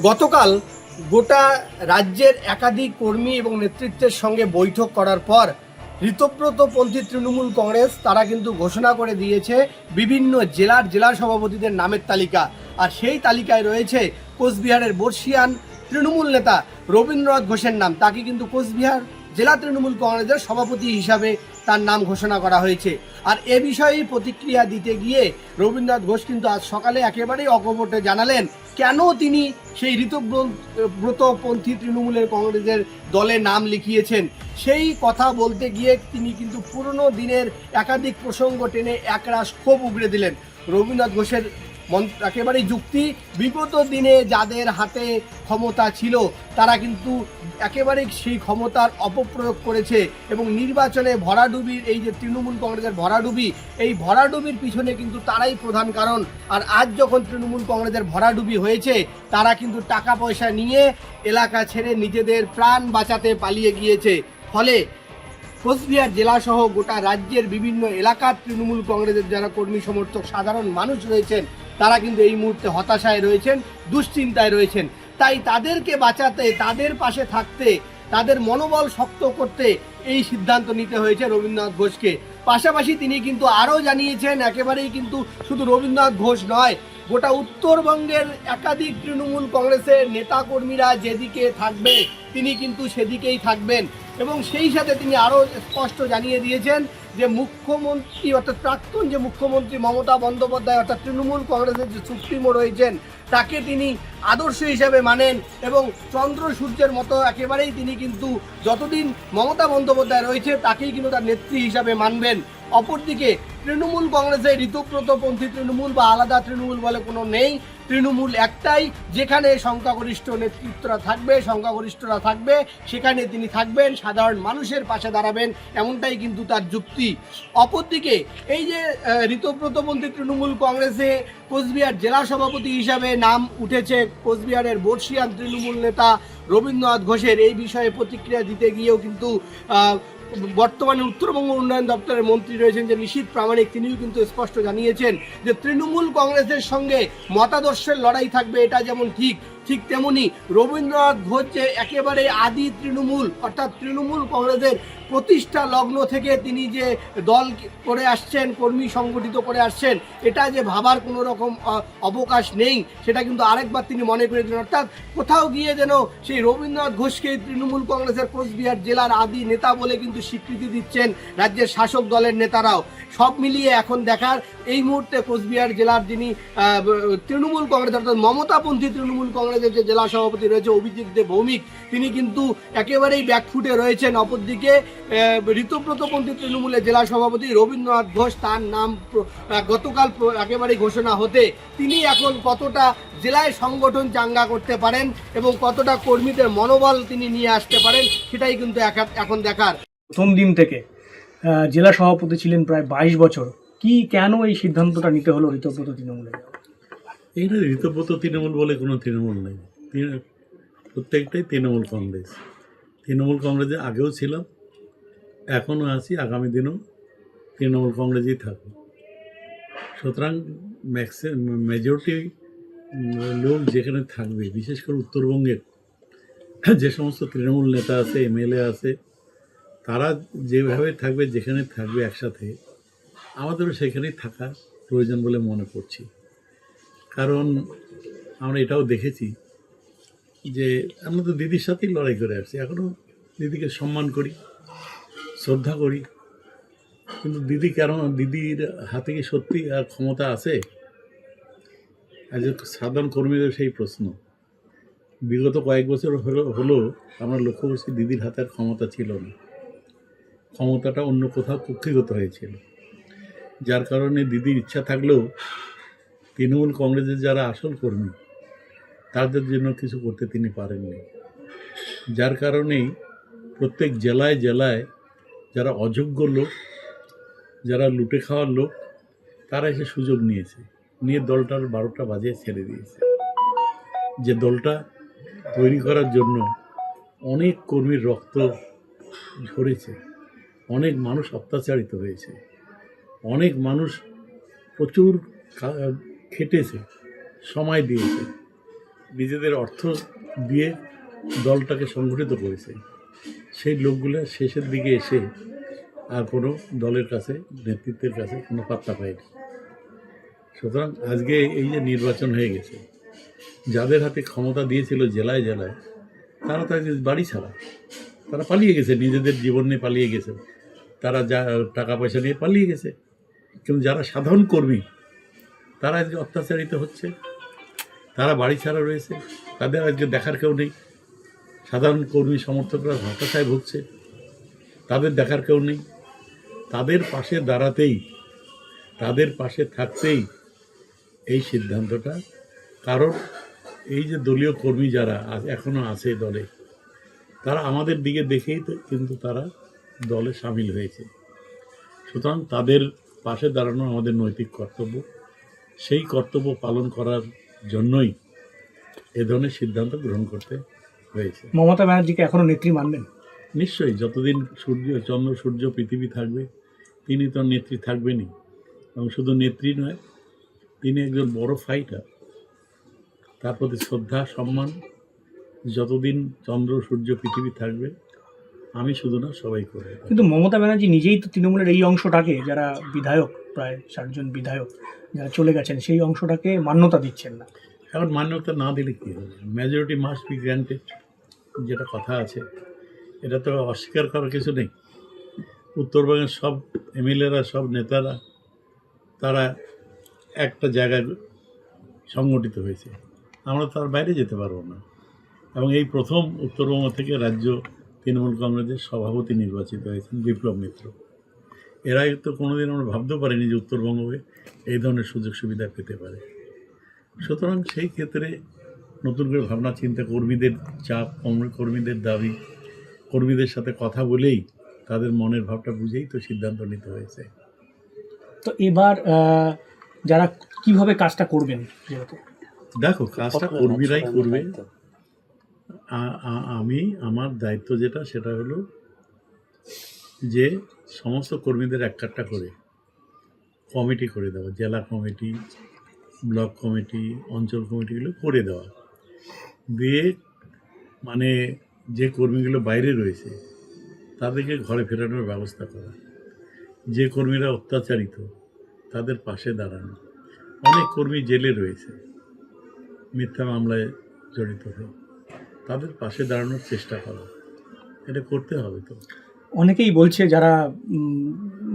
গতকাল গোটা রাজ্যের একাধিক কর্মী এবং নেতৃত্বের সঙ্গে বৈঠক করার পর ঋতব্রতপন্থী তৃণমূল কংগ্রেস তারা কিন্তু ঘোষণা করে দিয়েছে বিভিন্ন জেলা সভাপতিদের নামের তালিকা। আর সেই তালিকায় রয়েছে কোচবিহারের বর্ষিয়ান তৃণমূল নেতা রবীন্দ্রনাথ ঘোষের নাম। তাকে কিন্তু কোচবিহার জেলা তৃণমূল কংগ্রেসের সভাপতি হিসাবে তার নাম ঘোষণা করা হয়েছে। আর এ বিষয়ে প্রতিক্রিয়া দিতে গিয়ে রবীন্দ্রনাথ ঘোষ কিন্তু আজ সকালে একেবারেই অকপটে জানালেন কেন তিনি সেই ঋতব্রতপন্থী তৃণমূলের কংগ্রেসের দলে নাম লিখিয়েছেন। সেই কথা বলতে গিয়ে তিনি কিন্তু পুরনো দিনের একাধিক প্রসঙ্গ টেনে একরাশ ক্ষোভ উগড়ে দিলেন। রবীন্দ্রনাথ ঘোষের একেবারেই যুক্তি, বিগত দিনে যাদের হাতে ক্ষমতা ছিল তারা কিন্তু একেবারেই সেই ক্ষমতার অপপ্রয়োগ করেছে এবং নির্বাচনে ভরাডুবির এই যে তৃণমূল কংগ্রেসের ভরাডুবি, এই ভরাডুবির পিছনে কিন্তু তারাই প্রধান কারণ। আর আজ যখন তৃণমূল কংগ্রেসের ভরাডুবি হয়েছে তারা কিন্তু টাকা পয়সা নিয়ে এলাকা ছেড়ে নিজেদের প্রাণ বাঁচাতে পালিয়ে গিয়েছে। ফলে কোচবিহার জেলাসহ গোটা রাজ্যের বিভিন্ন এলাকার তৃণমূল কংগ্রেসের যারা কর্মী সমর্থক সাধারণ মানুষ রয়েছেন তারা কিন্তু এই মুহূর্তে হতাশায় রয়েছেন, দুশ্চিন্তায় রয়েছেন। তাই তাদেরকে বাঁচাতে, তাদের পাশে থাকতে, তাদের মনোবল শক্ত করতে এই সিদ্ধান্ত নিতে হয়েছে রবীন্দ্রনাথ ঘোষকে। পাশাপাশি তিনি কিন্তু আরও জানিয়েছেন, একেবারেই কিন্তু শুধু রবীন্দ্রনাথ ঘোষ নয়, গোটা উত্তরবঙ্গের একাধিক তৃণমূল কংগ্রেসের নেতাকর্মীরা যেদিকে থাকবে তিনি কিন্তু সেদিকেই থাকবেন। এবং সেই সাথে তিনি আরও স্পষ্ট জানিয়ে দিয়েছেন যে মুখ্যমন্ত্রী অর্থাৎ প্রাক্তন যে মুখ্যমন্ত্রী মমতা বন্দ্যোপাধ্যায় অর্থাৎ তৃণমূল কংগ্রেসের যে সুপ্রিমো রয়েছেন তাকে তিনি আদর্শ হিসাবে মানেন এবং চন্দ্র সূর্যের মতো একেবারেই তিনি কিন্তু যতদিন মমতা বন্দ্যোপাধ্যায় রয়েছে তাকেই কিন্তু তার নেত্রী হিসাবে মানবেন। অপরদিকে তৃণমূল কংগ্রেসের ঋতব্রতপন্থী তৃণমূল বা আলাদা তৃণমূল বলে কোনো নেই, তৃণমূল একটাই, যেখানে সংখ্যাগরিষ্ঠ নেতৃত্বরা থাকবে, সংখ্যাগরিষ্ঠরা থাকবে সেখানে তিনি থাকবেন, সাধারণ মানুষের পাশে দাঁড়াবেন, এমনটাই কিন্তু তার যুক্তি। অপরদিকে এই যে ঋতব্রতপন্থী তৃণমূল কংগ্রেসে কোচবিহার জেলা সভাপতি হিসাবে নাম উঠেছে কোচবিহারের বর্ষিয়ান তৃণমূল নেতা রবীন্দ্রনাথ ঘোষের, এই বিষয়ে প্রতিক্রিয়া দিতে গিয়েও কিন্তু বর্তমানে উত্তরবঙ্গ উন্নয়ন দপ্তরের মন্ত্রী রয়েছেন যে নিশীথ প্রামাণিক, তিনিও কিন্তু স্পষ্ট জানিয়েছেন যে তৃণমূল কংগ্রেসের সঙ্গে মতাদর্শের লড়াই থাকবে, এটা যেমন ঠিক তেমনি রবীন্দ্রনাথ ঘোষ যে একেবারে আদি তৃণমূল অর্থাৎ তৃণমূল কংগ্রেসের প্রতিষ্ঠা লগ্ন থেকে তিনি যে দল করে আসছেন, কর্মী সংগঠিত করে আসছেন, এটা যে ভাবার কোনো রকম অবকাশ নেই সেটা কিন্তু আরেকবার তিনি মনে করে দিলেন। অর্থাৎ কোথাও গিয়ে যেন সেই রবীন্দ্রনাথ ঘোষকে তৃণমূল কংগ্রেসের কোচবিহার জেলার আদি নেতা বলে কিন্তু স্বীকৃতি দিচ্ছেন রাজ্যের শাসক দলের নেতারাও। সব মিলিয়ে এখন দেখার এই মুহূর্তে কোচবিহার জেলার যিনি তৃণমূল কংগ্রেস অর্থাৎ মমতাপন্থী তৃণমূল কংগ্রেসের যে জেলা সভাপতি রয়েছে অভিজিৎ দে ভৌমিক, তিনি কিন্তু একেবারেই ব্যাকফুটে রয়েছেন। অপরদিকে ঋতব্রতপন্থী তৃণমূলের জেলা সভাপতি রবীন্দ্রনাথ ঘোষ, তার নাম গতকাল একেবারেই ঘোষণা হতে তিনি এখন কতটা জেলায় সংগঠন চাঙ্গা করতে পারেন এবং কতটা কর্মীদের মনোবল তিনি নিয়ে আসতে পারেন সেটাই কিন্তু এখন দেখার। প্রথম দিন থেকে জেলা সভাপতি ছিলেন প্রায় 22 বছর, কেন এই সিদ্ধান্তটা নিতে হলো ঋতব্রত তৃণমূলে? এইটা ঋতব্রত তৃণমূল বলে কোনো তৃণমূল নেই, প্রত্যেকটাই তৃণমূল কংগ্রেস। তৃণমূল কংগ্রেসে আগেও ছিলাম, এখনও আছি, আগামী দিনও তৃণমূল কংগ্রেসেই থাকবো। সুতরাং মেজরিটি লোক যেখানে থাকবে, বিশেষ করে উত্তরবঙ্গের যে সমস্ত তৃণমূল নেতা আছে, এমএলএ আছে, তারা যেভাবে থাকবে, যেখানে থাকবে একসাথে, আমাদেরও সেখানেই থাকা প্রয়োজন বলে মনে করছি। কারণ আমরা এটাও দেখেছি যে আমরা তো দিদির সাথেই লড়াই করে আসছি, এখনও দিদিকে সম্মান করি, শ্রদ্ধা করি, কিন্তু দিদির হাতে কি সত্যি আর ক্ষমতা আছে? আজ সাধারণ কর্মীদের সেই প্রশ্ন। বিগত কয়েক বছর হলো আমরা লক্ষ্য করছি দিদির হাতে আর ক্ষমতা ছিল না, ক্ষমতাটা অন্য কোথাও কক্ষিগত হয়েছিল, যার কারণে দিদির ইচ্ছা থাকলেও তৃণমূল কংগ্রেসের যারা আসল কর্মী তাদের জন্য কিছু করতে তিনি পারেননি। যার কারণেই প্রত্যেক জেলায় জেলায় যারা অযোগ্য লোক, যারা লুটে খাওয়ার লোক, তারা এসে সুযোগ নিয়ে দলটার 12টা বাজিয়ে ছেড়ে দিয়েছে। যে দলটা তৈরি করার জন্য অনেক কর্মীর রক্ত ঝরেছে, অনেক মানুষ অত্যাচারিত হয়েছে, অনেক মানুষ প্রচুর খেটেছে, সময় দিয়েছে, নিজেদের অর্থ দিয়ে দলটাকে সংগঠিত করেছে, সেই লোকগুলো শেষের দিকে এসে আর কোনো দলের কাছে, নেতৃত্বের কাছে কোনো পাত্তা পায়নি। সুতরাং আজকে এই যে নির্বাচন হয়ে গেছে, যাদের হাতে ক্ষমতা দিয়েছিল জেলায় জেলায়, তারা তো আজকে বাড়ি ছাড়া, তারা পালিয়ে গেছে, নিজেদের জীবন নিয়ে পালিয়ে গেছে, তারা যা টাকা পয়সা নিয়ে পালিয়ে গেছে। কিন্তু যারা সাধারণ কর্মী, তারা আজকে অত্যাচারিত হচ্ছে, তারা বাড়ি ছাড়া রয়েছে, তাদের আজকে দেখার কেউ নেই। সাধারণ কর্মী সমর্থকরা হতাশায় ভুগছে, তাদের দেখার কেউ নেই। তাদের পাশে দাঁড়াতেই, তাদের পাশে থাকতেই এই সিদ্ধান্তটা। কারণ এই যে দলীয় কর্মী যারা এখনও আছে দলে, তারা আমাদের দিকে দেখেই তো কিন্তু তারা দলে সামিল হয়েছে। সুতরাং তাদের পাশে দাঁড়ানো আমাদের নৈতিক কর্তব্য। সেই কর্তব্য পালন করার জন্যই এ ধরনের সিদ্ধান্ত গ্রহণ করতে হয়েছে। মমতা ব্যানার্জিকে এখনো নেত্রী মানবেন? নিশ্চয়ই, যতদিন চন্দ্র সূর্য পৃথিবী থাকবে, তিনি তো নেত্রী থাকবেনই। এবং শুধু নেত্রী নয়, তিনি একজন বড় ফাইটার। তার প্রতি শ্রদ্ধা সম্মান যতদিন চন্দ্র সূর্য পৃথিবী থাকবে, আমি শুধু না, সবাই করে। কিন্তু মমতা ব্যানার্জি নিজেই তো তৃণমূলের এই অংশটাকে, যারা বিধায়ক, প্রায় 60 জন বিধায়ক যারা চলে গেছেন, সেই অংশটাকে মান্যতা দিচ্ছেন না। এখন মান্যতা না দিলে কী হবে? মেজরিটি মাস্ট বি গ্র্যান্টেড, যেটা কথা আছে, এটা তো অস্বীকার করার কিছু নেই। উত্তরবঙ্গের সব এমএলএরা, সব নেতারা, তারা একটা জায়গায় সংগঠিত হয়েছে। আমরা তার বাইরে যেতে পারবো না। এবং এই প্রথম উত্তরবঙ্গ থেকে রাজ্য তৃণমূল কংগ্রেসের সভাপতি নির্বাচিত হয়েছেন বিপ্লব মিত্র। এর আগে তো কোনোদিন আমরা ভাবতেও পারিনি যে উত্তরবঙ্গ এই ধরনের সুযোগ সুবিধা পেতে পারে। সুতরাং সেই ক্ষেত্রে নতুন করে ভাবনা চিন্তা, কর্মীদের চাপ, কর্মীদের দাবি, কর্মীদের সাথে কথা বলেই, তাদের মনের ভাবটা বুঝেই তো সিদ্ধান্ত নিতে হয়েছে। তো এবার যারা কিভাবে কাজটা করবেন, যেহেতু দেখো, কাজটা কর্মীরাই করবে। আমার দায়িত্ব যেটা, সেটা হলো যে সমস্ত কর্মীদের একটা করে কমিটি করে দেওয়া, জেলা কমিটি, ব্লক কমিটি, অঞ্চল কমিটিগুলো করে দেওয়া, দিয়ে মানে যে কর্মীগুলো বাইরে রয়েছে তাদেরকে ঘরে ফেরানোর ব্যবস্থা করা, যে কর্মীরা অত্যাচারিত তাদের পাশে দাঁড়ানো। অনেক কর্মী জেলে রয়েছে মিথ্যা মামলায় জড়িত হয়ে, তাদের পাশে দাঁড়ানোর চেষ্টা করা, এটা করতে হবে। তো অনেকেই বলছে, যারা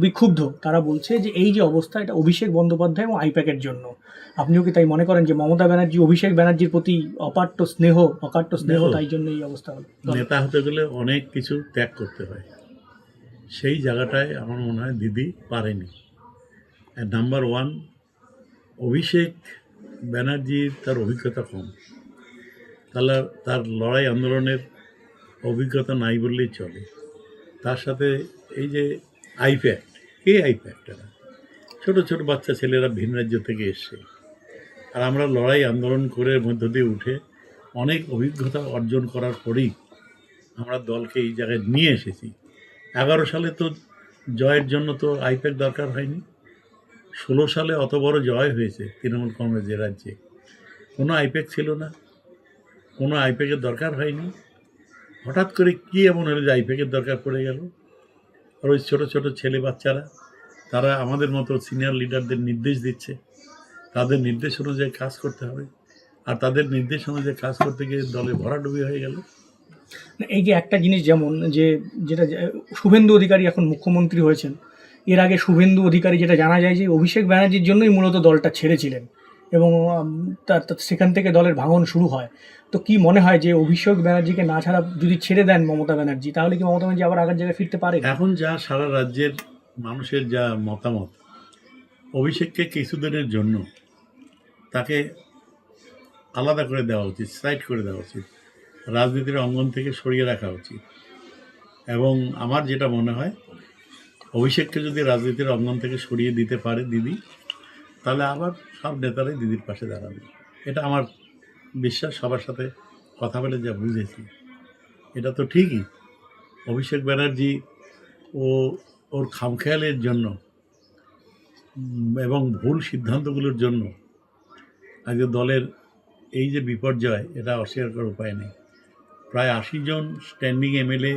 বিক্ষুব্ধ, তারা বলছে যে এই যে অবস্থা, এটা অভিষেক বন্দ্যোপাধ্যায় এবং আইপ্যাকের জন্য। আপনিও কি তাই মনে করেন যে মমতা ব্যানার্জি অভিষেক ব্যানার্জির প্রতি অকাট্য স্নেহ, তাই জন্য এই অবস্থা হলো? নেতা হতে গেলে অনেক কিছু ত্যাগ করতে হয়, সেই জায়গাটায় আমার মনে হয় দিদি পারেনি। নাম্বার ওয়ান, অভিষেক ব্যানার্জির তার অভিজ্ঞতা কম, তার লড়াই আন্দোলনের অভিজ্ঞতা নাই বললেই চলে। তার সাথে এই যে আইপ্যাক্ট, আইপ্যাক্টরা ছোটো ছোটো বাচ্চা ছেলেরা ভিন রাজ্য থেকে এসছে, আর আমরা লড়াই আন্দোলন করে মধ্য দিয়ে উঠে অনেক অভিজ্ঞতা অর্জন করার পরেই আমরা দলকে এই জায়গায় নিয়ে এসেছি। 11 সালে তো জয়ের জন্য তো আইপ্যাক দরকার হয়নি। 16 সালে অত বড় জয় হয়েছে তৃণমূল কংগ্রেসের রাজ্যে, কোনো আইপ্যাক ছিল না, কোনো আইপ্যাকের দরকার হয়নি। হঠাৎ করে কী এমন হলো যে আইপ্যাকের দরকার পড়ে গেল? আর ওই ছোটো ছোটো ছেলে বাচ্চারা, তারা আমাদের মতো সিনিয়র লিডারদের নির্দেশ দিচ্ছে, তাদের নির্দেশ অনুযায়ী কাজ করতে হবে, আর তাদের নির্দেশ অনুযায়ী কাজ করতে গিয়ে দলে ভরাডুবি হয়ে গেল। এই যে একটা জিনিস, যেমন যেটা শুভেন্দু অধিকারী এখন মুখ্যমন্ত্রী হয়েছেন, এর আগে শুভেন্দু অধিকারী, যেটা জানা যায় যে অভিষেক ব্যানার্জির জন্যই মূলত দলটা ছেড়েছিলেন, এবং সেখান থেকে দলের ভাঙন শুরু হয়। তো কি মনে হয় যে অভিষেক ব্যানার্জিকে না ছাড়া যদি ছেড়ে দেন মমতা ব্যানার্জি, তাহলে কি মমতা ব্যানার্জি আবার আগের জায়গায় ফিরতে পারে? এখন যা সারা রাজ্যের মানুষের যা মতামত, অভিষেককে কিছুদিনের জন্য তাকে আলাদা করে দেওয়া উচিত, সাইড করে দেওয়া উচিত, রাজনীতির অঙ্গন থেকে সরিয়ে রাখা উচিত। এবং আমার যেটা মনে হয়, অভিষেককে যদি রাজনীতির অঙ্গন থেকে সরিয়ে দিতে পারে দিদি, তাহলে আবার সব নেতারাই দিদির পাশে দাঁড়াবে। এটা আমার বিশ্বাস, সবার সাথে কথা বলে যা বুঝেছি, এটা তো ঠিকই। অভিষেক ব্যানার্জি ওর খামখেয়ালের জন্য এবং ভুল সিদ্ধান্তগুলোর জন্য আজকে দলের এই যে বিপর্যয়, এটা অস্বীকার করার উপায় নেই। প্রায় 80 জন স্ট্যান্ডিং এমএলএ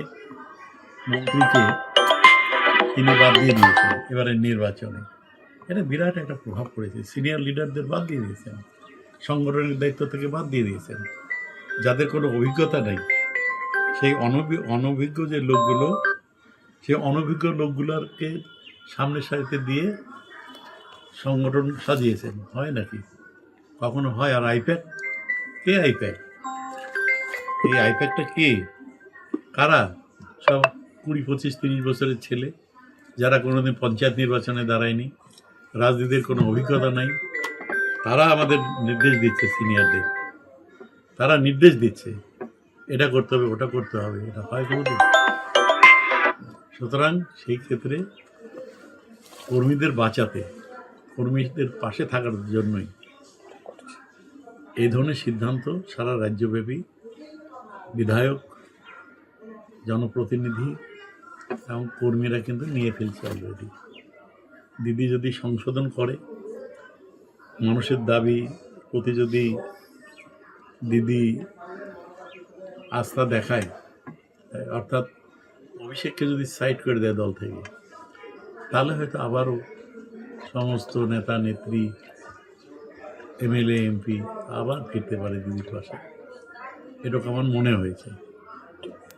মন্ত্রীকে তিনি বাদ দিয়ে দিয়েছেন এবারের নির্বাচনে। এটা বিরাট একটা প্রভাব পড়েছে। সিনিয়র লিডারদের বাদ দিয়ে দিয়েছেন, সংগঠনের দায়িত্ব থেকে বাদ দিয়ে দিয়েছেন। যাদের কোনো অভিজ্ঞতা নেই, সেই অনভিজ্ঞ যে লোকগুলো, সেই অনভিজ্ঞ লোকগুলোকে সামনের সারিতে দিয়ে সংগঠন সাজিয়েছেন। হয় নাকি? কখনো হয়? আর আইপ্যাক, কে আইপ্যাক? এই আইপ্যাকটা কে? কারা? সব 20, 25, 30 বছরের ছেলে, যারা কোনোদিন পঞ্চায়েত নির্বাচনে দাঁড়ায়নি, রাজনীতির কোনো অভিজ্ঞতা নাই। তারা আমাদের নির্দেশ দিচ্ছে, সিনিয়রদের তারা নির্দেশ দিচ্ছে, এটা করতে হবে, ওটা করতে হবে। এটা হয় কোনোদিন? সুতরাং সেই ক্ষেত্রে কর্মীদের বাঁচাতে, কর্মীদের পাশে থাকার জন্যই এই ধরনের সিদ্ধান্ত সারা রাজ্যব্যাপী বিধায়ক, জনপ্রতিনিধি এবং কর্মীরা কিন্তু নিয়ে ফেলছে অলরেডি। দিদি যদি সংশোধন করে, মানুষের দাবি প্রতি যদি দিদি আস্থা দেখায়, অর্থাৎ অভিষেককে যদি সাইড করে দেয় দল থেকে, তাহলে হয়তো আবারও সমস্ত নেতা নেত্রী, এমএলএ এমপি আবার ফিরতে পারে দিদির পাশে। এটুকু আমার মনে হয়েছে।